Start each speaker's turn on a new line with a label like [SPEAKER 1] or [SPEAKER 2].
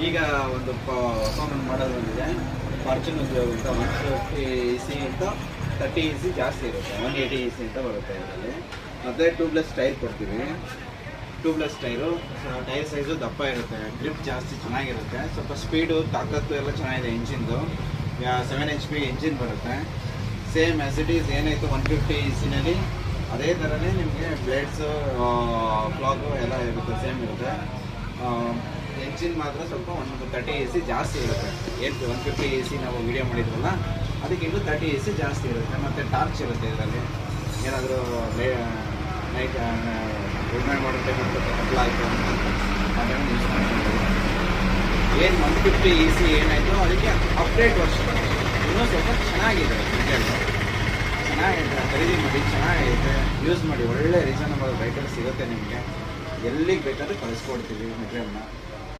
[SPEAKER 1] ಈಗ ಒಂದು ಹೊಸ ಒಂದು ಮಾಡಲ್ ಬಂದಿದೆ, ಫಾರ್ಚುನರ್ ಅಂತ 150 EC ಅಂತ 30 EC ಜಾಸ್ತಿ ಇರುತ್ತೆ, 180 EC ಅಂತ ಬರುತ್ತೆ ಇದರಲ್ಲಿ. ಮತ್ತು ಟ್ಯೂಬ್ಲೆಸ್ ಟೈರ್ ಕೊಡ್ತೀವಿ. ಟ್ಯೂಬ್ಲೆಸ್ ಟೈರು, ಟೈರ್ ಸೈಜು ದಪ್ಪ ಇರುತ್ತೆ, ಗ್ರಿಪ್ ಜಾಸ್ತಿ ಚೆನ್ನಾಗಿರುತ್ತೆ, ಸ್ವಲ್ಪ ಸ್ಪೀಡು ತಾಕತ್ತು ಎಲ್ಲ ಚೆನ್ನಾಗಿದೆ. ಇಂಜಿನ್ದು 7 HP ಇಂಜಿನ್ ಬರುತ್ತೆ. ಸೇಮ್ ಆ್ಯಸ್ ಇಟ್ ಈಸ್ ಏನಾಯಿತು 150 EC ಅದೇ ಥರನೇ ನಿಮಗೆ ಬ್ಲೇಡ್ಸು ಫ್ಲಾಗು ಎಲ್ಲ ಇರುತ್ತೆ, ಸೇಮ್ ಇರುತ್ತೆ. ಎಂಜಿನ್ ಮಾತ್ರ ಸ್ವಲ್ಪ 130 EC ಜಾಸ್ತಿ ಇರುತ್ತೆ. ಏನು 150 EC ನಾವು ವಿಡಿಯೋ ಮಾಡಿದ್ವಲ್ಲ ಅದಕ್ಕಿಂತ 30 EC ಜಾಸ್ತಿ ಇರುತ್ತೆ. ಮತ್ತು ಟಾರ್ಚ್ ಇರುತ್ತೆ ಇದರಲ್ಲಿ. ಏನಾದರೂ ನೈಟ್ ರಿಮೈಂಡ್ ಮಾಡೋ ಟೈಮ್ ಕತ್ಲ ಆಯಿತು ಆ ಟೈಮ್ ಯೂಸ್ ಮಾಡ್ತೀವಿ. ಏನು 150 EC ಏನಾಯಿತು ಅದಕ್ಕೆ ಅಪ್ಡೇಟ್ ವರ್ಷನ್ ಇನ್ನೂ ಸ್ವಲ್ಪ ಚೆನ್ನಾಗಿದೆ. ಚೆನ್ನಾಗಿದೆ, ಖರೀದಿ ಮಾಡಿ, ಚೆನ್ನಾಗಿದೆ, ಯೂಸ್ ಮಾಡಿ. ಒಳ್ಳೆ ರೀಸನಬಲ್ ರೇಟಲ್ಲಿ ಸಿಗುತ್ತೆ ನಿಮಗೆ. ಎಲ್ಲಿಗೆ ಬೇಕಾದರೂ ಕಳಿಸ್ಕೊಡ್ತೀವಿ ಮೆಟೀರಿಯಲ್ನ.